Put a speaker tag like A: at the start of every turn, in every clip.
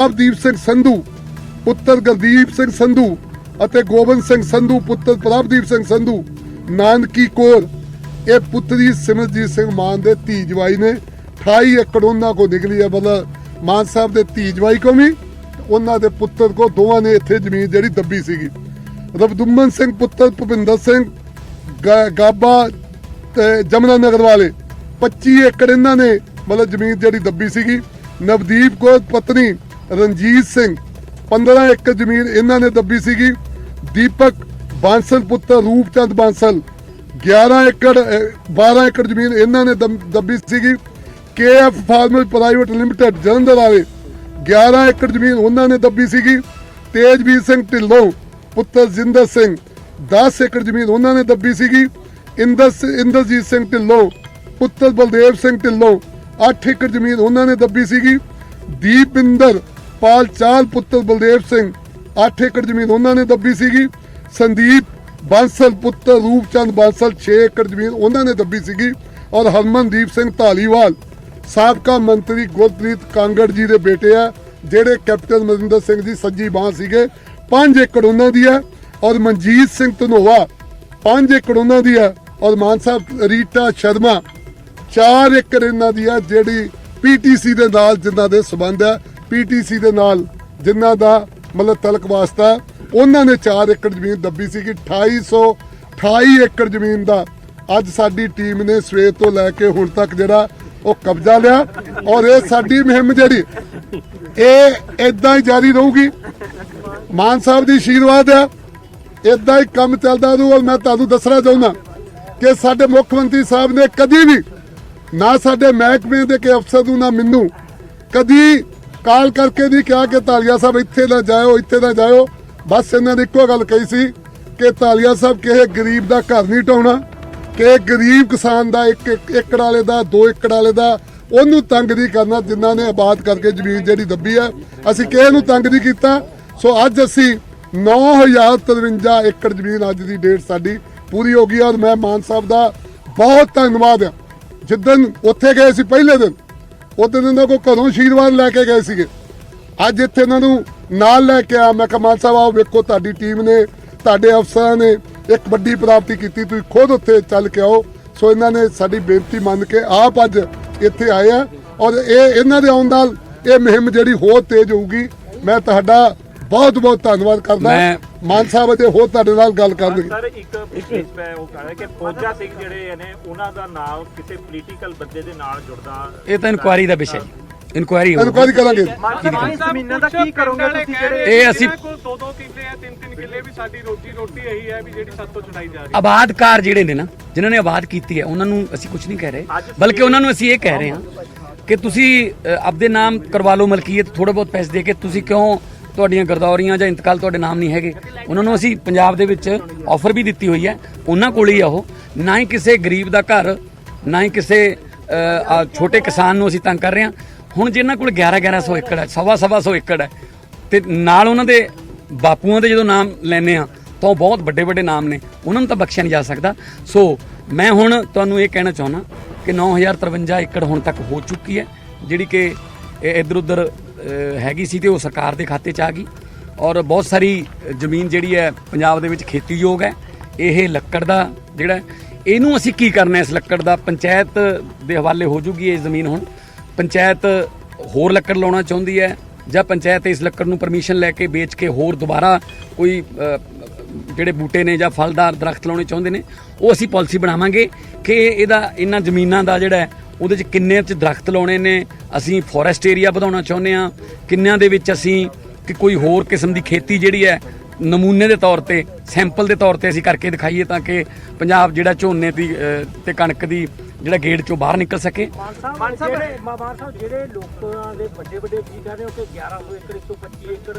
A: ਪ੍ਰਭਦੀਪ ਸਿੰਘ ਸੰਧੂ ਪੁੱਤਰ ਗੁਰਦੀਪ ਸਿੰਘ ਸੰਧੂ ਅਤੇ ਗੋਬਿੰਦ ਸਿੰਘ ਸੰਧੂ ਪੁੱਤਰ ਪ੍ਰਭਦੀਪ ਸਿੰਘ ਸੰਧੂ ਨਾਨਕੀ ਕੋਰ ਇਹ ਪੁੱਤਰੀ ਸਿਮਰਜੀਤ ਸਿੰਘ ਮਾਨ ਦੇ ਧੀ ਜਵਾਈ ਨੇ 28 ਏਕੜ ਉਹਨਾਂ ਕੋ ਨਿਕਲੀ ਹੈ। ਮਤਲਬ ਮਾਨ ਸਾਹਿਬ ਦੇ ਧੀ ਜਵਾਈ ਕੋ ਵੀ ਉਹਨਾਂ ਦੇ ਪੁੱਤਰ ਕੋ ਦੋਵਾਂ ਨੇ ਇੱਥੇ ਜ਼ਮੀਨ ਜਿਹੜੀ ਦੱਬੀ ਸੀਗੀ। ਰਵਦੁਮਨ ਸਿੰਘ ਪੁੱਤਰ ਭੁਪਿੰਦਰ ਸਿੰਘ ਗਾਬਾ ਤੇ ਜਮਨਾ ਨਗਰ ਵਾਲੇ 25 ਏਕੜ ਇਹਨਾਂ ਨੇ ਮਤਲਬ ਜ਼ਮੀਨ ਜਿਹੜੀ ਦੱਬੀ ਸੀਗੀ। ਨਵਦੀਪ ਕੌਰ ਪਤਨੀ ਰਣਜੀਤ ਸਿੰਘ 15 ਏਕੜ ਜ਼ਮੀਨ ਇਹਨਾਂ ਨੇ ਦੱਬੀ ਸੀਗੀ। ਦੀਪਕ ਬਾਂਸਲ ਪੁੱਤਰ ਰੂਪਚੰਦ ਬਾਂਸਲ 11 ਏਕੜ 12 ਏਕੜ ਜ਼ਮੀਨ ਇਹਨਾਂ ਨੇ ਦੱਬੀ ਸੀਗੀ। KF farmer private limited Jalandhar ਵਾਲੇ 11 ਏਕੜ ਜ਼ਮੀਨ ਉਹਨਾਂ ਨੇ ਦੱਬੀ ਸੀਗੀ। ਤੇਜਵੀਰ ਸਿੰਘ ਢਿੱਲੋਂ ਪੁੱਤਰ ਜਿੰਦਰ ਸਿੰਘ 10 ਏਕੜ ਜ਼ਮੀਨ ਉਹਨਾਂ ਨੇ ਦੱਬੀ ਸੀਗੀ। ਇੰਦਰਜੀਤ ਸਿੰਘ ਢਿੱਲੋਂ ਪੁੱਤਰ ਬਲਦੇਵ ਸਿੰਘ ਢਿੱਲੋਂ 8 ਏਕੜ ਜ਼ਮੀਨ ਉਹਨਾਂ ਨੇ ਦੱਬੀ ਸੀਗੀ। ਦੀਪਿੰਦਰ ਪਾਲ ਚਾਲ ਪੁੱਤਰ ਬਲਦੇਵ ਸਿੰਘ 8 ਏਕੜ ਜ਼ਮੀਨ ਉਹਨਾਂ ਨੇ ਦੱਬੀ ਸੀਗੀ। ਸੰਦੀਪ ਬਾਂਸਲ ਪੁੱਤਰ ਰੂਪਚੰਦ ਬਾਂਸਲ 6 ਏਕੜ ਜ਼ਮੀਨ ਉਹਨਾਂ ਨੇ ਦੱਬੀ ਸੀਗੀ। ਔਰ ਹਰਮਨਦੀਪ ਸਿੰਘ ਧਾਲੀਵਾਲ ਸਾਬਕਾ ਮੰਤਰੀ ਗੁਰਪ੍ਰੀਤ ਕਾਂਗੜ ਜੀ ਦੇ ਬੇਟੇ ਆ ਜਿਹੜੇ ਕੈਪਟਨ ਅਮਰਿੰਦਰ ਸਿੰਘ ਦੀ ਸੱਜੀ ਬਾਂਹ ਸੀਗੇ 5 ਏਕੜ ਉਹਨਾਂ ਦੀ ਹੈ। ਔਰ ਮਨਜੀਤ ਸਿੰਘ ਧਨੋਆ 5 ਏਕੜ ਉਹਨਾਂ ਦੀ ਹੈ। ਔਰ ਮਾਨ ਸਾਹਿਬ ਰੀਟਾ ਸ਼ਰਮਾ 4 ਏਕੜ ਇਹਨਾਂ ਦੀ ਹੈ ਜਿਹੜੀ PTC ਦੇ ਨਾਲ ਜਿਨ੍ਹਾਂ ਦੇ ਸਬੰਧ ਹੈ। PTC ਦੇ ਨਾਲ ਜਿਨ੍ਹਾਂ ਦਾ ਮਤਲਬ ਤਲਕ ਵਾਸਤਾ ਉਹਨਾਂ ਨੇ 4 ਏਕੜ ਜ਼ਮੀਨ ਦੱਬੀ ਸੀਗੀ। 2828 ਏਕੜ ਜ਼ਮੀਨ ਦਾ ਅੱਜ ਸਾਡੀ ਟੀਮ ਨੇ ਸਵੇਰ ਤੋਂ ਲੈ ਕੇ ਹੁਣ ਤੱਕ ਜਿਹੜਾ ਉਹ ਕਬਜ਼ਾ ਲਿਆ। ਔਰ ਇਹ ਸਾਡੀ ਮੁਹਿੰਮ ਜਿਹੜੀ ਇਹ ਇਦਾਂ ਹੀ ਜਾਰੀ ਰਹੂਗੀ। ਮਾਨ ਸਾਹਿਬ ਦੀ ਆਸ਼ੀਰਵਾਦ ਹੈ ਇਦਾਂ ਹੀ ਕੰਮ ਚੱਲਦਾ ਰਹੂ। ਔਰ ਮੈਂ ਤੁਹਾਨੂੰ ਦੱਸਣਾ ਚਾਹੁੰਦਾ ਕਿ ਸਾਡੇ ਮੁੱਖ ਮੰਤਰੀ ਸਾਹਿਬ ਨੇ ਕਦੀ ਵੀ ਨਾ ਸਾਡੇ ਮਹਿਕਮੇ ਦੇ ਕੇ ਅਫਸਰ ਨੂੰ ਨਾ ਮੈਨੂੰ ਕਦੀ ਕਾਲ ਕਰਕੇ ਨਹੀਂ ਕਿਹਾ ਕਿ ਧਾਲੀਆ ਸਾਹਿਬ ਇੱਥੇ ਨਾ ਜਾਇਓ ਇੱਥੇ ਨਾ ਜਾਇਓ। ਬਸ ਇਹਨਾਂ ਨੇ ਇੱਕੋ ਗੱਲ ਕਹੀ ਸੀ ਕਿ ਧਾਲੀਆ ਸਾਹਿਬ ਕਿਸੇ ਗਰੀਬ ਦਾ ਘਰ ਨਹੀਂ ਢਾਉਣਾ, ਕਿ ਗਰੀਬ ਕਿਸਾਨ ਦਾ 1 ਏਕੜ ਵਾਲੇ ਦਾ 2 ਏਕੜ ਵਾਲੇ ਦਾ ਉਹਨੂੰ ਤੰਗ ਨਹੀਂ ਕਰਨਾ ਜਿਨ੍ਹਾਂ ਨੇ ਆਬਾਦ ਕਰਕੇ ਜ਼ਮੀਨ ਜਿਹੜੀ ਦੱਬੀ ਹੈ। ਅਸੀਂ ਕਿਸੇ ਨੂੰ ਤੰਗ ਨਹੀਂ ਕੀਤਾ। ਸੋ ਅੱਜ ਅਸੀਂ 9053 ਏਕੜ ਜ਼ਮੀਨ ਅੱਜ ਦੀ ਡੇਟ ਸਾਡੀ ਪੂਰੀ ਹੋ ਗਈ। ਔਰ ਮੈਂ ਮਾਨ ਸਾਹਿਬ ਦਾ ਬਹੁਤ ਧੰਨਵਾਦ ਹੈ। ਜਿੱਦਣ ਉੱਥੇ ਗਏ ਸੀ ਪਹਿਲੇ ਦਿਨ ਉਦੋਂ ਇਹਨਾਂ ਕੋਲ ਘਰੋਂ ਆਸ਼ੀਰਵਾਦ ਲੈ ਕੇ ਗਏ ਸੀਗੇ। ਅੱਜ ਇੱਥੇ ਇਹਨਾਂ ਨੂੰ ਨਾਲ ਲੈ ਕੇ ਆ। ਮੈਂ ਕਿਹਾ ਮਾਨ ਸਾਹਿਬ ਆਓ ਵੇਖੋ ਤੁਹਾਡੀ ਟੀਮ ਨੇ ਤੁਹਾਡੇ ਅਫਸਰਾਂ ਨੇ ਇੱਕ ਵੱਡੀ ਪ੍ਰਾਪਤੀ ਕੀਤੀ, ਤੁਸੀਂ ਖੁਦ ਉੱਥੇ ਚੱਲ ਕੇ ਆਓ। ਸੋ ਇਹਨਾਂ ਨੇ ਸਾਡੀ ਬੇਨਤੀ ਮੰਨ ਕੇ ਆਪ ਅੱਜ ਇੱਥੇ ਆਏ ਆ। ਔਰ ਇਹ ਇਹਨਾਂ ਦੇ ਆਉਣ ਨਾਲ ਇਹ ਮੁਹਿੰਮ ਜਿਹੜੀ ਹੋਰ ਤੇਜ਼ ਹੋਊਗੀ। ਮੈਂ ਤੁਹਾਡਾ ਬਹੁਤ ਬਹੁਤ ਧੰਨਵਾਦ ਕਰਦਾ। ਮਾਨ ਸਾਹਿਬ ਅਜੇ ਹੋਰ ਤੁਹਾਡੇ ਨਾਲ ਗੱਲ ਕਰਨਗੇ।
B: ਸਰ ਇੱਕ ਵਿਸ਼ੇਸ਼ ਮੈਂ ਉਹ ਕਹਿੰਦਾ ਕਿ ਫੌਜਾ ਸਿੰਘ ਜਿਹੜੇ ਨੇ ਉਹਨਾਂ ਦਾ ਨਾਮ ਕਿਸੇ ਪੋਲੀਟੀਕਲ ਬੰਦੇ ਦੇ ਨਾਲ ਜੁੜਦਾ,
C: ਇਹ ਤਾਂ ਇਨਕੁਆਇਰੀ ਦਾ ਵਿਸ਼ਾ ਜੀ। ਇਨਕੁਆਇਰੀ
A: ਕਰਾਂਗੇ।
B: ਜ਼ਮੀਨਾਂ ਦਾ ਕੀ ਕਰੋਗੇ ਤੁਸੀਂ ਜਿਹੜੇ
C: ਇਹ ਅਸੀਂ
D: ਕੋਲ 2-2 ਕਿੱਲੇ ਆ 3-3 ਕਿੱਲੇ ਵੀ ਸਾਡੀ ਰੋਟੀ ਇਹੀ ਹੈ ਵੀ ਜਿਹੜੀ ਸਾਤੋਂ ਛੁਡਾਈ ਜਾ ਰਹੀ ਹੈ।
C: ਆਬਾਦਕਾਰ ਜਿਹੜੇ ਨੇ ਨਾ ਜਿਨ੍ਹਾਂ ਨੇ ਆਬਾਦ ਕੀਤੀ ਹੈ ਉਹਨਾਂ ਨੂੰ ਅਸੀਂ ਕੁਝ ਨਹੀਂ ਕਹਿ ਰਹੇ, ਬਲਕਿ ਉਹਨਾਂ ਨੂੰ ਅਸੀਂ ਇਹ ਕਹਿ ਰਹੇ ਹਾਂ ਕਿ ਤੁਸੀਂ ਆਪਦੇ ਨਾਮ ਕਰਵਾ ਲਓ ਮਲਕੀਅਤ, ਥੋੜੇ ਬਹੁਤ ਪੈਸੇ ਦੇ ਕੇ। ਤੁਸੀਂ ਕਿਉਂ ਤੁਹਾਡੀਆਂ ਗਰਦੌਰੀਆਂ ਜਾਂ ਇੰਤਕਾਲ ਤੁਹਾਡੇ ਨਾਮ ਨਹੀਂ ਹੈਗੇ? ਉਹਨਾਂ ਨੂੰ ਅਸੀਂ ਪੰਜਾਬ ਦੇ ਵਿੱਚ ਆਫਰ ਵੀ ਦਿੱਤੀ ਹੋਈ ਹੈ। ਉਹਨਾਂ ਕੋਲ ਹੀ ਆ ਉਹ, ਨਾ ਹੀ ਕਿਸੇ ਗਰੀਬ ਦਾ ਘਰ, ਨਾ ਹੀ ਕਿਸੇ ਛੋਟੇ ਕਿਸਾਨ ਨੂੰ ਅਸੀਂ ਤੰਗ ਕਰ ਰਹੇ ਹਾਂ। ਹੁਣ ਜਿਨ੍ਹਾਂ ਕੋਲ 1100 ਏਕੜ ਹੈ, 1.25 ਏਕੜ ਹੈ, ਤੇ ਨਾਲ ਉਹਨਾਂ ਦੇ ਬਾਪੂਆਂ ਦੇ ਜਦੋਂ ਨਾਮ ਲੈਣੇ ਆ ਤਾਂ ਉਹ ਬਹੁਤ ਵੱਡੇ ਵੱਡੇ ਨਾਮ ਨੇ, ਉਹਨਾਂ ਨੂੰ ਤਾਂ ਬਖਸ਼ਿਆ ਨਹੀਂ ਜਾ ਸਕਦਾ। ਸੋ ਮੈਂ ਹੁਣ ਤੁਹਾਨੂੰ ਇਹ ਕਹਿਣਾ ਚਾਹੁੰਦਾ ਕਿ 9053 ਏਕੜ ਹੁਣ ਤੱਕ ਹੋ ਚੁੱਕੀ ਹੈ, ਜਿਹੜੀ ਕਿ ਇੱਧਰ ਉੱਧਰ ਹੈਗੀ ਸੀ ਤੇ ਉਹ ਸਰਕਾਰ ਦੇ ਖਾਤੇ 'ਚ ਆ ਗਈ। ਔਰ ਬਹੁਤ ਸਾਰੀ ਜ਼ਮੀਨ ਜਿਹੜੀ ਹੈ ਪੰਜਾਬ ਦੇ ਵਿੱਚ ਖੇਤੀਯੋਗ ਹੈ। ਇਹ ਲੱਕੜ ਦਾ ਜਿਹੜਾ ਇਹਨੂੰ ਅਸੀਂ ਕੀ ਕਰਨਾ, ਇਸ ਲੱਕੜ ਦਾ ਪੰਚਾਇਤ ਦੇ ਹਵਾਲੇ ਹੋ ਜੂਗੀ ਇਹ ਜ਼ਮੀਨ। ਹੁਣ ਪੰਚਾਇਤ ਹੋਰ ਲੱਕੜ ਲਾਉਣਾ ਚਾਹੁੰਦੀ ਹੈ ਜਾਂ ਪੰਚਾਇਤ ਇਸ ਲੱਕੜ ਨੂੰ ਪਰਮਿਸ਼ਨ ਲੈ ਕੇ ਵੇਚ ਕੇ ਹੋਰ ਦੁਬਾਰਾ ਕੋਈ ਜਿਹੜੇ ਬੂਟੇ ਨੇ ਜਾਂ ਫਲਦਾਰ ਦਰਖਤ ਲਾਉਣੇ ਚਾਹੁੰਦੇ ਨੇ, ਉਹ ਅਸੀਂ ਪਾਲਿਸੀ ਬਣਾਵਾਂਗੇ ਕਿ ਇਹਨਾਂ ਜ਼ਮੀਨਾਂ ਦਾ ਜਿਹੜਾ ਉਹਦੇ 'ਚ ਕਿੰਨੇ 'ਚ ਦਰਖਤ ਲਾਉਣੇ ਨੇ। ਅਸੀਂ ਫੋਰੈਸਟ ਏਰੀਆ ਵਧਾਉਣਾ ਚਾਹੁੰਦੇ ਹਾਂ, ਕਿੰਨਿਆਂ ਦੇ ਵਿੱਚ ਅਸੀਂ ਕਿ ਕੋਈ ਹੋਰ ਕਿਸਮ ਦੀ ਖੇਤੀ ਜਿਹੜੀ ਹੈ ਨਮੂਨੇ ਦੇ ਤੌਰ ਤੇ, ਸੈਂਪਲ ਦੇ ਤੌਰ ਤੇ ਅਸੀਂ ਕਰਕੇ ਦਿਖਾਈਏ ਤਾਂ ਕਿ ਪੰਜਾਬ ਜਿਹੜਾ ਝੋਨੇ ਦੀ ਤੇ ਕਣਕ ਦੀ ਜਿਹੜਾ ਗੇੜ ਚੋਂ ਬਾਹਰ ਨਿਕਲ ਸਕੇ।
B: ਮਾਨ ਸਾਹਿਬ ਜਿਹੜੇ ਲੋਕਾਂ ਦੇ ਵੱਡੇ ਕੀ ਕਰ ਰਹੇ ਹੋ ਕਿ 1100 ਏਕੜ 125 ਏਕੜ,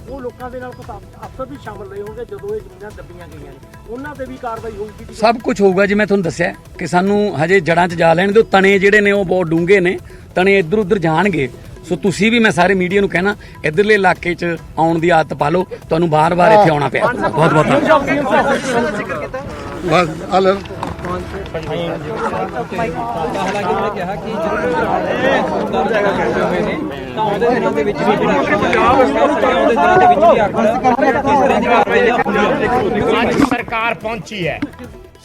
B: ਉਹ ਲੋਕਾਂ ਦੇ ਨਾਲ ਅਫਸਰ ਵੀ ਸ਼ਾਮਲ ਰਹੇ ਹੋਣਗੇ ਜਦੋਂ ਇਹ ਜ਼ਮੀਨਾਂ ਦੱਬੀਆਂ ਗਈਆਂ ਨੇ, ਉਹਨਾਂ ਤੇ ਵੀ ਕਾਰਵਾਈ ਹੋਊਗੀ?
C: ਸਭ ਕੁਝ ਹੋਊਗਾ ਜੀ। ਮੈਂ ਤੁਹਾਨੂੰ ਦੱਸਿਆ ਕਿ ਸਾਨੂੰ ਹਜੇ ਜੜ੍ਹਾਂ 'ਚ ਜਾ ਲੈਣ ਦਿਓ। ਤਣੇ ਜਿਹੜੇ ਨੇ ਉਹ ਬਹੁਤ ਡੂੰਘੇ ਨੇ, ਤਣੇ ਇੱਧਰ ਉੱਧਰ ਜਾਣਗੇ। ਸੋ ਤੁਸੀਂ ਵੀ, ਮੈਂ ਸਾਰੇ ਮੀਡੀਆ ਨੂੰ ਕਹਿਣਾ, ਇੱਧਰਲੇ ਇਲਾਕੇ 'ਚ ਆਉਣ ਦੀ ਆਦਤ ਪਾ ਲਓ, ਤੁਹਾਨੂੰ ਬਾਰ-ਬਾਰ ਇੱਥੇ ਆਉਣਾ ਪਿਆ। ਬਹੁਤ ਬਹੁਤ
E: ਹਾਲਾਂਕਿ ਉਹਨੇ ਕਿਹਾ ਕਿ ਹੋਏ ਨੇ ਤਾਂ ਆਉਂਦੇ ਦਿਨਾਂ ਦੇ ਵਿੱਚ ਵੀ ਆਉਂਦੇ ਦਿਨਾਂ ਦੇ ਵਿੱਚ ਵੀ ਆਖਰ ਕਿਸ ਤਰ੍ਹਾਂ ਦੀ ਕਾਰਵਾਈ
F: ਅੱਜ ਸਰਕਾਰ ਪਹੁੰਚੀ ਹੈ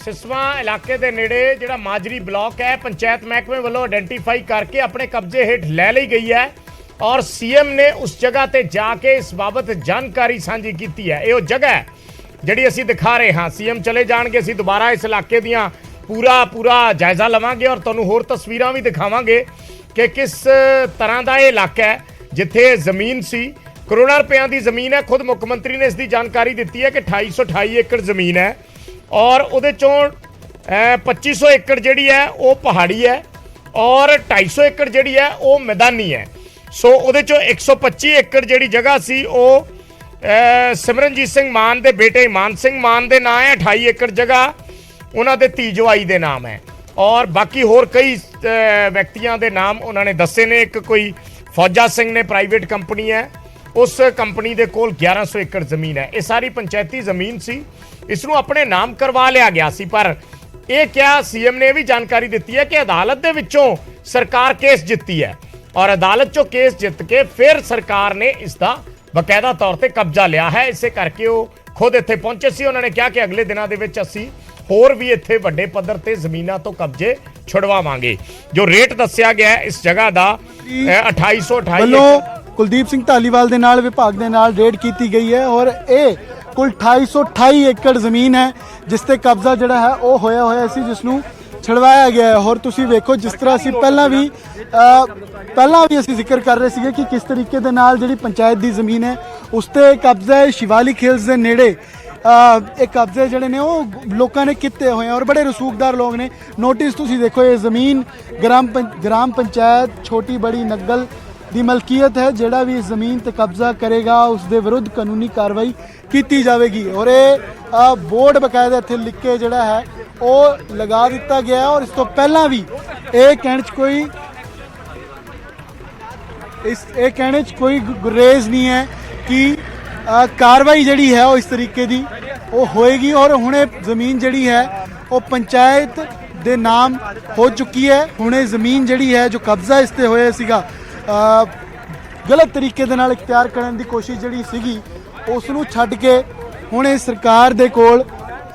F: ਸਿਸਵਾ ਇਲਾਕੇ ਦੇ ਨੇੜੇ ਜਿਹੜਾ ਮਾਜਰੀ ਬਲਾਕ ਹੈ ਪੰਚਾਇਤ ਮਹਿਕਮੇ ਵੱਲੋਂ ਆਇਡੈਂਟੀਫਾਈ ਕਰਕੇ ਆਪਣੇ ਕਬਜ਼ੇ ਹੇਠ ਲੈ ਲਈ ਗਈ ਹੈ ਔਰ ਸੀਐਮ ਨੇ ਉਸ ਜਗ੍ਹਾ ਤੇ ਜਾ ਕੇ ਇਸ ਬਾਬਤ ਜਾਣਕਾਰੀ ਸਾਂਝੀ ਕੀਤੀ ਹੈ। ਇਹ ਉਹ ਜਗ੍ਹਾ ਹੈ ਜਿਹੜੀ ਅਸੀਂ ਦਿਖਾ ਰਹੇ ਹਾਂ। ਸੀਐਮ ਚਲੇ ਜਾਣਗੇ, ਅਸੀਂ ਦੁਬਾਰਾ ਇਸ ਇਲਾਕੇ ਦੀਆਂ ਪੂਰਾ ਜਾਇਜ਼ਾ ਲਵਾਂਗੇ ਔਰ ਤੁਹਾਨੂੰ ਹੋਰ ਤਸਵੀਰਾਂ ਵੀ ਦਿਖਾਵਾਂਗੇ ਕਿ ਕਿਸ ਤਰ੍ਹਾਂ ਦਾ ਇਹ ਇਲਾਕਾ ਹੈ ਜਿੱਥੇ ਜ਼ਮੀਨ ਸੀ ਕਰੋੜਾਂ ਰੁਪਇਆਂ ਦੀ ਜ਼ਮੀਨ ਹੈ। ਖੁਦ ਮੁੱਖ ਮੰਤਰੀ ਨੇ ਇਸ ਦੀ ਜਾਣਕਾਰੀ ਦਿੱਤੀ ਹੈ ਕਿ 2828 ਏਕੜ ਜ਼ਮੀਨ ਹੈ ਔਰ ਉਹਦੇ ਚੋਂ 2500 ਏਕੜ ਜਿਹੜੀ ਹੈ ਉਹ ਪਹਾੜੀ ਹੈ ਔਰ 250 ਏਕੜ ਜਿਹੜੀ ਹੈ ਉਹ ਮੈਦਾਨੀ ਹੈ। ਸੋ ਉਹਦੇ ਚੋਂ 125 ਏਕੜ ਜਿਹੜੀ ਜਗ੍ਹਾ ਸੀ ਉਹ ਸਿਮਰਨਜੀਤ ਸਿੰਘ ਮਾਨ ਦੇ ਬੇਟੇ ਇਮਾਨ ਸਿੰਘ ਮਾਨ ਦੇ ਨਾਂ ਹੈ। 28 ਏਕੜ ਜਗ੍ਹਾ ਉਹਨਾਂ ਦੇ ਧੀ ਜਵਾਈ ਦੇ ਨਾਮ ਹੈ ਔਰ ਬਾਕੀ ਹੋਰ ਕਈ ਵਿਅਕਤੀਆਂ ਦੇ ਨਾਮ ਉਹਨਾਂ ਨੇ ਦੱਸੇ ਨੇ। ਇੱਕ ਕੋਈ ਫੌਜਾ ਸਿੰਘ ਨੇ ਪ੍ਰਾਈਵੇਟ ਕੰਪਨੀ ਹੈ, ਉਸ ਕੰਪਨੀ ਦੇ ਕੋਲ 1100 ਏਕੜ ਜ਼ਮੀਨ ਹੈ। ਇਹ ਸਾਰੀ ਪੰਚਾਇਤੀ ਜ਼ਮੀਨ ਸੀ, ਇਸ ਨੂੰ ਆਪਣੇ ਨਾਮ ਕਰਵਾ ਲਿਆ ਗਿਆ ਸੀ। ਪਰ ਇਹ ਕਿਹਾ ਸੀਐਮ ਨੇ ਇਹ ਵੀ ਜਾਣਕਾਰੀ ਦਿੱਤੀ ਹੈ ਕਿ ਅਦਾਲਤ ਦੇ ਵਿੱਚੋਂ ਸਰਕਾਰ ਕੇਸ ਜਿੱਤੀ ਹੈ ਔਰ ਅਦਾਲਤ ਚੋਂ ਕੇਸ ਜਿੱਤ ਕੇ ਫਿਰ ਸਰਕਾਰ ਨੇ ਇਸ ਦਾ ਬਕਾਇਦਾ ਤੌਰ ਤੇ ਕਬਜ਼ਾ ਲਿਆ ਹੈ। ਇਸੇ ਕਰਕੇ ਉਹ ਖੁਦ ਇੱਥੇ ਪਹੁੰਚੇ ਸੀ। ਉਹਨਾਂ ਨੇ ਕਿਹਾ ਕਿ ਅਗਲੇ ਦਿਨਾਂ ਦੇ ਵਿੱਚ ਅਸੀਂ ਹੋਰ ਵੀ ਇੱਥੇ ਵੱਡੇ ਪੱਧਰ ਤੇ ਜ਼ਮੀਨਾਂ ਤੋਂ ਕਬਜ਼ੇ ਛੁਡਵਾਵਾਂਗੇ। ਜੋ ਰੇਟ ਦੱਸਿਆ ਗਿਆ ਹੈ ਇਸ ਜਗ੍ਹਾ ਦਾ 2828
G: ਵੱਲੋਂ ਕੁਲਦੀਪ ਸਿੰਘ ਧਾਲੀਵਾਲ ਦੇ ਨਾਲ ਵਿਭਾਗ ਦੇ ਨਾਲ ਰੇਡ ਕੀਤੀ ਗਈ ਹੈ ਔਰ ਇਹ ਕੁੱਲ 2828 ਏਕੜ ਜ਼ਮੀਨ ਹੈ ਜਿਸ ਤੇ ਕਬਜ਼ਾ ਜਿਹੜਾ ਹੈ ਉਹ ਹੋਇਆ ਸੀ, ਜਿਸ ਨੂੰ ਛਡਵਾਇਆ ਗਿਆ ਹੈ। ਹੋਰ ਤੁਸੀਂ ਵੇਖੋ ਜਿਸ ਤਰ੍ਹਾਂ ਅਸੀਂ ਪਹਿਲਾਂ ਵੀ ਅਸੀਂ ਜ਼ਿਕਰ ਕਰ ਰਹੇ ਸੀਗੇ ਕਿ ਕਿਸ ਤਰੀਕੇ ਦੇ ਨਾਲ ਜਿਹੜੀ ਪੰਚਾਇਤ ਦੀ ਜ਼ਮੀਨ ਹੈ ਉਸ ਤੇ ਕਬਜ਼ਾ ਹੈ। ਸ਼ਿਵਾਲਿਕ ਹਿਲਸ ਦੇ ਨੇੜੇ ਇਹ ਕਬਜ਼ੇ ਜਿਹੜੇ ਨੇ ਉਹ ਲੋਕਾਂ ਨੇ ਕੀਤੇ ਹੋਏ ਔਰ ਬੜੇ ਰਸੂਖਦਾਰ ਲੋਕ ਨੇ। ਨੋਟਿਸ ਤੁਸੀਂ ਦੇਖੋ, ਇਹ ਜ਼ਮੀਨ ਗ੍ਰਾਮ ਪੰਚਾਇਤ ਛੋਟੀ ਬੜੀ ਨਗਲ ਦੀ ਮਲਕੀਅਤ ਹੈ। ਜਿਹੜਾ ਵੀ ਇਸ ਜ਼ਮੀਨ ਤੇ ਕਬਜ਼ਾ ਕਰੇਗਾ ਉਸ ਦੇ ਵਿਰੁੱਧ ਕਾਨੂੰਨੀ ਕਾਰਵਾਈ ਕੀਤੀ ਜਾਵੇਗੀ ਔਰ ਇਹ ਬੋਰਡ ਬਕਾਇਦਾ ਇੱਥੇ ਲਿਖ ਕੇ ਜਿਹੜਾ ਹੈ ਉਹ ਲਗਾ ਦਿੱਤਾ ਗਿਆ ਔਰ ਇਸ ਤੋਂ ਪਹਿਲਾਂ ਵੀ ਇਹ ਕਹਿਣੇ 'ਚ ਕੋਈ ਗੁਰੇਜ਼ ਨਹੀਂ ਹੈ ਕਿ ਕਾਰਵਾਈ ਜਿਹੜੀ ਹੈ ਉਹ ਇਸ ਤਰੀਕੇ ਦੀ ਉਹ ਹੋਏਗੀ ਔਰ ਹੁਣ ਇਹ ਜ਼ਮੀਨ ਜਿਹੜੀ ਹੈ ਉਹ ਪੰਚਾਇਤ ਦੇ ਨਾਮ ਹੋ ਚੁੱਕੀ ਹੈ। ਹੁਣ ਇਹ ਜ਼ਮੀਨ ਜਿਹੜੀ ਹੈ ਜੋ ਕਬਜ਼ਾ ਇਸ ਤੇ ਹੋਇਆ ਸੀਗਾ ਗਲਤ ਤਰੀਕੇ ਦੇ ਨਾਲ ਇਖਤਿਆਰ ਕਰਨ ਦੀ ਕੋਸ਼ਿਸ਼ ਜਿਹੜੀ ਸੀਗੀ ਉਸ ਨੂੰ ਛੱਡ ਕੇ ਹੁਣ ਇਹ ਸਰਕਾਰ ਦੇ ਕੋਲ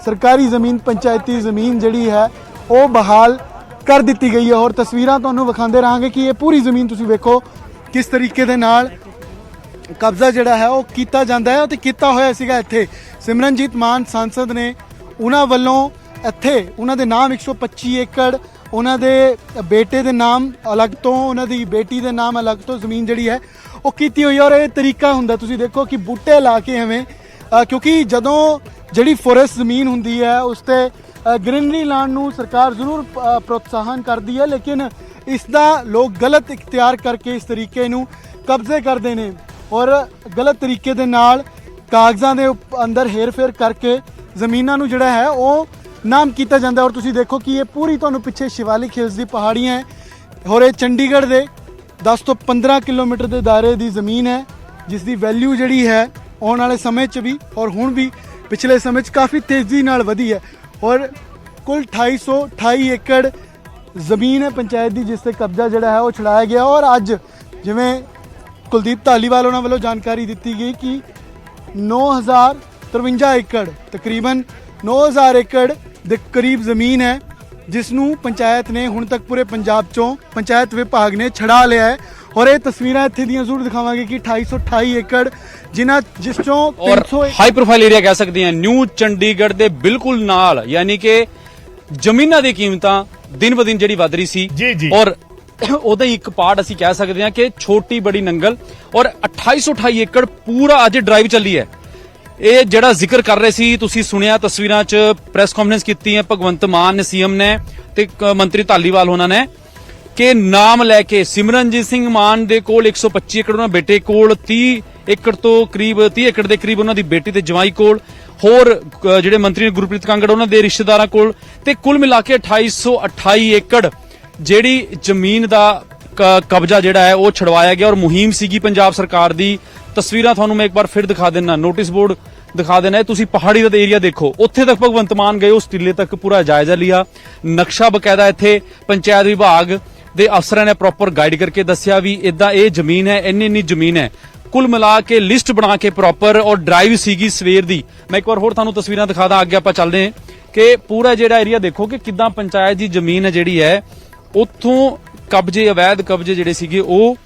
G: ਸਰਕਾਰੀ ਜ਼ਮੀਨ ਪੰਚਾਇਤੀ ਜ਼ਮੀਨ ਜਿਹੜੀ ਹੈ ਉਹ ਬਹਾਲ ਕਰ ਦਿੱਤੀ ਗਈ ਹੈ। ਔਰ ਤਸਵੀਰਾਂ ਤੁਹਾਨੂੰ ਵਿਖਾਉਂਦੇ ਰਹਾਂਗੇ ਕਿ ਇਹ ਪੂਰੀ ਜ਼ਮੀਨ ਤੁਸੀਂ ਵੇਖੋ ਕਿਸ ਤਰੀਕੇ ਦੇ ਨਾਲ ਕਬਜ਼ਾ ਜਿਹੜਾ ਹੈ ਉਹ ਕੀਤਾ ਜਾਂਦਾ ਹੈ ਤੇ ਕੀਤਾ ਹੋਇਆ ਸੀਗਾ। ਇੱਥੇ ਸਿਮਰਨਜੀਤ ਮਾਨ ਸਾਂਸਦ ਨੇ ਉਹਨਾਂ ਵੱਲੋਂ ਇੱਥੇ ਉਹਨਾਂ ਦੇ ਨਾਮ 125 ਏਕੜ ਉਹਨਾਂ ਦੇ ਬੇਟੇ ਦੇ ਨਾਮ ਅਲੱਗ ਤੋਂ ਉਹਨਾਂ ਦੀ ਬੇਟੀ ਦੇ ਨਾਮ ਅਲੱਗ ਤੋਂ ਜ਼ਮੀਨ ਜਿਹੜੀ ਹੈ ਉਹ ਕੀਤੀ ਹੋਈ ਔਰ ਇਹ ਤਰੀਕਾ ਹੁੰਦਾ ਤੁਸੀਂ ਦੇਖੋ ਕਿ ਬੂਟੇ ਲਾ ਕੇ ਐਵੇਂ ਕਿਉਂਕਿ ਜਦੋਂ ਜਿਹੜੀ ਫੋਰੈਸਟ ਜ਼ਮੀਨ ਹੁੰਦੀ ਹੈ ਉਸ ਤੇ ਗ੍ਰੀਨਰੀ ਲਾਉਣ ਨੂੰ ਸਰਕਾਰ ਜ਼ਰੂਰ ਪ੍ਰੋਤਸਾਹਨ ਕਰਦੀ ਹੈ, ਲੇਕਿਨ ਇਸ ਦਾ ਲੋਕ ਗਲਤ ਇਖਤਿਆਰ ਕਰਕੇ ਇਸ ਤਰੀਕੇ ਨੂੰ ਕਬਜ਼ੇ ਕਰਦੇ ਨੇ ਔਰ ਗਲਤ ਤਰੀਕੇ ਦੇ ਨਾਲ ਕਾਗਜ਼ਾਂ ਦੇ ਅੰਦਰ ਹੇਰ-ਫੇਰ ਕਰਕੇ ਜ਼ਮੀਨਾਂ ਨੂੰ ਜਿਹੜਾ ਹੈ ਉਹ ਨਾਮ ਕੀਤਾ ਜਾਂਦਾ। ਔਰ ਤੁਸੀਂ ਦੇਖੋ ਕਿ ਇਹ ਪੂਰੀ ਤੁਹਾਨੂੰ ਪਿੱਛੇ ਸ਼ਿਵਾਲਿਕ ਹਿਲਸ ਦੀ ਪਹਾੜੀਆਂ ਹੈ ਔਰ ਇਹ ਚੰਡੀਗੜ੍ਹ ਦੇ 10 ਤੋਂ 15 ਕਿਲੋਮੀਟਰ ਦੇ ਦਾਇਰੇ ਦੀ ਜ਼ਮੀਨ ਹੈ ਜਿਸ ਦੀ ਵੈਲਿਊ ਜਿਹੜੀ ਹੈ ਆਉਣ ਵਾਲੇ ਸਮੇਂ 'ਚ ਵੀ ਔਰ ਹੁਣ ਵੀ ਪਿਛਲੇ ਸਮੇਂ 'ਚ ਕਾਫੀ ਤੇਜ਼ੀ ਨਾਲ ਵਧੀ ਹੈ ਔਰ ਕੁੱਲ 2828 ਏਕੜ ਜ਼ਮੀਨ ਹੈ ਪੰਚਾਇਤ ਦੀ ਜਿਸ ਤੇ ਕਬਜ਼ਾ ਜਿਹੜਾ ਹੈ ਉਹ ਛੁਡਾਇਆ ਗਿਆ। ਔਰ ਅੱਜ ਜਿਵੇਂ ਕੁਲਦੀਪ ਧਾਲੀਵਾਲ ਉਹਨਾਂ ਵੱਲੋਂ ਜਾਣਕਾਰੀ ਦਿੱਤੀ ਗਈ ਕਿ 9053 ਏਕੜ ਤਕਰੀਬਨ 9000 ਏਕੜ ਦੇ ਕਰੀਬ ਜ਼ਮੀਨ ਹੈ ਜਿਸ ਨੂੰ ਪੰਚਾਇਤ ਨੇ ਹੁਣ ਤੱਕ ਪੂਰੇ ਪੰਜਾਬ ਚੋਂ ਪੰਚਾਇਤ ਵਿਭਾਗ ਨੇ ਛਡਾ ਲਿਆ ਹੈ ਔਰ ਇਹ ਤਸਵੀਰਾਂ ਇੱਥੇ ਦੀਆਂ ਜ਼ਰੂਰ ਦਿਖਾਵਾਂਗੇ ਕਿ 2828 ਏਕੜ ਜਿਸ ਚੋਂ 300
H: ਹਾਈ ਪ੍ਰੋਫਾਈਲ ਏਰੀਆ ਕਹਿ ਸਕਦੇ ਹਾਂ ਨਿਊ ਚੰਡੀਗੜ੍ਹ ਦੇ ਬਿਲਕੁਲ ਨਾਲ, ਯਾਨੀ ਕਿ ਜ਼ਮੀਨਾਂ ਦੀ ਕੀਮਤਾਂ ਦਿਨ ਬ ਦਿਨ ਜਿਹੜੀ ਵਧ ਰਹੀ ਸੀ ਔਰ ਉਹਦਾ ਹੀ ਇੱਕ ਪਾਰਟ ਅਸੀਂ ਕਹਿ ਸਕਦੇ ਹਾਂ ਕਿ ਛੋਟੀ ਬੜੀ ਨੰਗਲ ਔਰ 2828 ਏਕੜ ਪੂਰਾ ਅੱਜ ਡਰਾਈਵ ਚੱਲੀ ਹੈ। ਇਹ ਜਿਹੜਾ ਜ਼ਿਕਰ ਕਰ ਰਹੇ ਸੀ ਤੁਸੀਂ ਸੁਣਿਆ ਤਸਵੀਰਾਂ 'ਚ ਪ੍ਰੈਸ ਕਾਨਫਰੰਸ ਕੀਤੀ ਹੈ ਭਗਵੰਤ ਮਾਨ ਨੇ ਸੀਐਮ ਨੇ ਤੇ ਮੰਤਰੀ ਧਾਲੀਵਾਲ ਉਹਨਾਂ ਨੇ ਕਿ ਨਾਮ ਲੈ ਕੇ ਸਿਮਰਨਜੀਤ ਸਿੰਘ ਮਾਨ ਦੇ ਕੋਲ 125 ਏਕੜ ਉਹਨਾਂ ਬੇਟੇ ਕੋਲ 30 ਏਕੜ ਤੋਂ ਕਰੀਬ 30 ਏਕੜ ਦੇ ਕਰੀਬ ਉਹਨਾਂ ਦੀ ਬੇਟੀ ਤੇ ਜਵਾਈ ਕੋਲ ਹੋਰ ਜਿਹੜੇ ਮੰਤਰੀ ਨੇ ਗੁਰਪ੍ਰੀਤ ਕਾਂਗੜ ਉਹਨਾਂ ਦੇ ਰਿਸ਼ਤੇਦਾਰਾਂ ਕੋਲ ਤੇ ਕੁੱਲ ਮਿਲਾ ਕੇ 2828 ਏਕੜ ਜਿਹੜੀ ਜ਼ਮੀਨ ਦਾ ਕਬਜ਼ਾ ਜਿਹੜਾ ਹੈ ਉਹ ਛਡਵਾਇਆ ਗਿਆ ਔਰ ਮੁਹਿੰਮ ਸੀਗੀ ਪੰਜਾਬ ਸਰਕਾਰ ਦੀ। ਤਸਵੀਰਾਂ ਤੁਹਾਨੂੰ ਮੈਂ ਇੱਕ ਵਾਰ ਫਿਰ ਦਿਖਾ ਦਿੰਨਾ। ਨੋਟਿਸ ਬੋਰਡ ਦਿਖਾ ਦੇਣਾ ਹੈ। ਤੁਸੀਂ ਪਹਾੜੀ ਦਾ ਏਰੀਆ ਦੇਖੋ, ਉੱਥੇ ਤੱਕ ਭਗਵੰਤ ਮਾਨ ਗਏ, ਉਸ ਟਿੱਲੇ ਤੱਕ ਪੂਰਾ ਜਾਇਜ਼ਾ ਲਿਆ। ਨਕਸ਼ਾ ਬਕਾਇਦਾ ਇੱਥੇ ਪੰਚਾਇਤ ਵਿਭਾਗ ਦੇ ਅਫਸਰਾਂ ਨੇ ਪ੍ਰੋਪਰ ਗਾਈਡ ਕਰਕੇ ਦੱਸਿਆ ਵੀ ਇਦਾਂ ਇਹ ਜ਼ਮੀਨ ਹੈ, ਇੰਨੀ ਜ਼ਮੀਨ ਹੈ। ਕੁੱਲ ਮਿਲਾ ਕੇ ਲਿਸਟ ਬਣਾ ਕੇ ਪ੍ਰੋਪਰ, ਔਰ ਡਰਾਈਵ ਸੀਗੀ ਸਵੇਰ ਦੀ। ਮੈਂ ਇੱਕ ਵਾਰ ਹੋਰ ਤੁਹਾਨੂੰ ਤਸਵੀਰਾਂ ਦਿਖਾ ਦਾਂ, ਅੱਗੇ ਆਪਾਂ ਚੱਲਦੇ ਹਾਂ ਕਿ ਪੂਰਾ ਜਿਹੜਾ ਏਰੀਆ ਦੇਖੋ ਕਿ ਕਿੱਦਾਂ ਪੰਚਾਇਤ ਦੀ ਜ਼ਮੀਨ ਹੈ ਜਿਹੜੀ ਹੈ ਉੱਥੋਂ ਕਬਜ਼ੇ, ਅਵੈਧ ਕਬਜ਼ੇ ਜਿਹੜੇ ਸੀਗੇ ਉਹ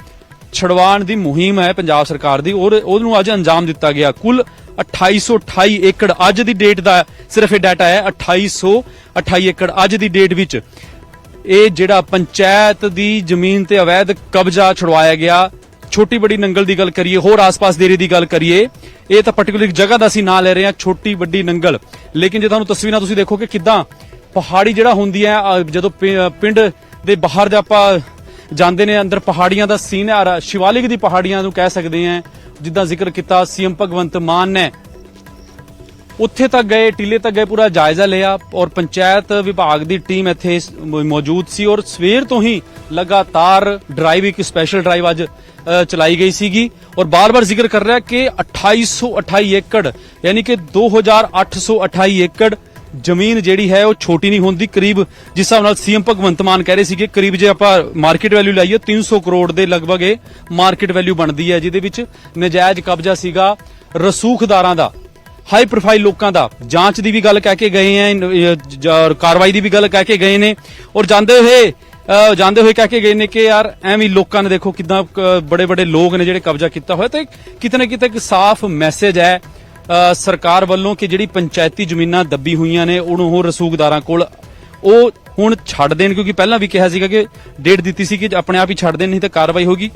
H: ਛਡਵਾਉਣ ਦੀ ਮੁਹਿੰਮ ਹੈ ਪੰਜਾਬ ਸਰਕਾਰ ਦੀ, ਔਰ ਉਹਨੂੰ ਅੱਜ ਅੰਜਾਮ ਦਿੱਤਾ ਗਿਆ। ਕੁੱਲ 2828 ਏਕੜ ਅੱਜ ਦੀ ਡੇਟ ਦਾ ਸਿਰਫ ਇਹ ਡਾਟਾ ਹੈ, 2828 ਏਕੜ ਅੱਜ ਦੀ ਡੇਟ ਵਿੱਚ ਇਹ ਜਿਹੜਾ ਪੰਚਾਇਤ ਦੀ ਜ਼ਮੀਨ ਤੇ ਅਵੈਧ ਕਬਜ਼ਾ ਛੁਡਵਾਇਆ ਗਿਆ। ਛੋਟੀ ਬੜੀ ਨੰਗਲ ਦੀ ਗੱਲ ਕਰੀਏ, ਹੋਰ ਆਸ-ਪਾਸ ਦੇ ਏਰੀਏ ਦੀ ਗੱਲ ਕਰੀਏ, ਇਹ ਤਾਂ ਪਾਰਟਿਕੂਲਰ ਜਗ੍ਹਾ ਦਾ ਅਸੀਂ ਨਾਂ ਲੈ ਰਹੇ ਹਾਂ, ਛੋਟੀ ਵੱਡੀ ਨੰਗਲ। ਲੇਕਿਨ ਜੇ ਤੁਹਾਨੂੰ ਤਸਵੀਰਾਂ ਤੁਸੀਂ ਦੇਖੋ ਕਿ ਕਿੱਦਾਂ ਪਹਾੜੀ ਜਿਹੜਾ ਹੁੰਦੀ ਹੈ, ਜਦੋਂ ਪਿੰਡ ਦੇ ਬਾਹਰ ਦੇ ਆਪਾਂ ਜਾਂਦੇ ਨੇ, ਅੰਦਰ ਪਹਾੜੀਆਂ ਦਾ ਸੀਨ ਹੈ, ਸ਼ਿਵਾਲਿਕ ਦੀ ਪਹਾੜੀਆਂ ਨੂੰ ਕਹਿ ਸਕਦੇ ਹਾਂ, ਜਿੱਦਾਂ ਜ਼ਿਕਰ ਕੀਤਾ ਸੀਐਮ ਭਗਵੰਤ ਮਾਨ ਨੇ। ਉੱਥੇ ਤੱਕ ਗਏ, ਟਿੱਲੇ ਤੱਕ ਗਏ, ਪੂਰਾ ਜਾਇਜ਼ਾ ਲਿਆ, ਔਰ ਪੰਚਾਇਤ ਵਿਭਾਗ ਦੀ ਟੀਮ ਇੱਥੇ ਮੌਜੂਦ ਸੀ, ਔਰ ਸਵੇਰ ਤੋਂ ਹੀ ਲਗਾਤਾਰ ਡਰਾਈਵ, ਇੱਕ ਸਪੈਸ਼ਲ ਡਰਾਈਵ ਅੱਜ ਚਲਾਈ ਗਈ ਸੀਗੀ। ਔਰ ਬਾਰ-ਬਾਰ ਜ਼ਿਕਰ ਕਰ ਰਿਹਾ ਕਿ 2828 ਏਕੜ ਯਾਨੀ ਕਿ 2828 ਏਕੜ ਜ਼ਮੀਨ ਜਿਹੜੀ ਹੈ ਉਹ ਛੋਟੀ ਨਹੀਂ ਹੁੰਦੀ। ਕਰੀਬ ਜਿਸ ਹਿਸਾਬ ਨਾਲ ਸੀਐਮ ਭਗਵੰਤ ਮਾਨ ਕਹਿ ਰਹੇ ਸੀਗੇ, ਕਰੀਬ ਜੇ ਆਪਾਂ ਮਾਰਕੀਟ ਵੈਲਿਊ ਲਾਈਏ 300 ਕਰੋੜ ਦੇ ਲਗਭਗ ਇਹ ਮਾਰਕੀਟ ਵੈਲਿਊ ਬਣਦੀ ਹੈ, ਜਿਹਦੇ ਵਿੱਚ ਨਜਾਇਜ਼ ਕਬਜ਼ਾ ਸੀਗਾ ਰਸੂਖਦਾਰਾਂ ਦਾ, ਹਾਈ ਪ੍ਰੋਫਾਈਲ ਲੋਕਾਂ ਦਾ। ਜਾਂਚ ਦੀ ਵੀ ਗੱਲ ਕਹਿ ਕੇ ਗਏ ਹੈ, ਕਾਰਵਾਈ ਦੀ ਵੀ ਗੱਲ ਕਹਿ ਕੇ ਗਏ ਨੇ, ਔਰ ਜਾਂਦੇ ਹੋਏ ਕਹਿ ਕੇ ਗਏ ਨੇ ਕਿ ਯਾਰ ਐਵੇਂ ਲੋਕਾਂ ਨੇ ਦੇਖੋ ਕਿਦਾਂ ਬੜੇ ਲੋਕ ਨੇ ਜਿਹੜੇ ਕਬਜ਼ਾ ਕੀਤਾ ਹੋਇਆ। ਤੇ ਕਿਤੇ ਨਾ ਕਿਤੇ ਇੱਕ ਸਾਫ਼ ਮੈਸੇਜ ਹੈ ਸਰਕਾਰ ਵੱਲੋਂ ਕਿ ਜਿਹੜੀ ਪੰਚਾਇਤੀ ਜ਼ਮੀਨਾਂ ਦੱਬੀ ਹੋਈਆਂ ਨੇ ਉਹਨੂੰ ਹੋਰ ਰਸੂਖਦਾਰਾਂ ਕੋਲ ਉਹ ਹੁਣ ਛੱਡ ਦੇਣ, ਕਿਉਂਕਿ ਪਹਿਲਾਂ ਵੀ ਕਿਹਾ ਸੀਗਾ ਕਿ ਡੇਟ ਦਿੱਤੀ ਸੀ ਕਿ ਆਪਣੇ ਆਪ ਹੀ ਛੱਡ ਦੇਣ, ਨਹੀਂ ਤਾਂ ਕਾਰਵਾਈ ਹੋਗੀ।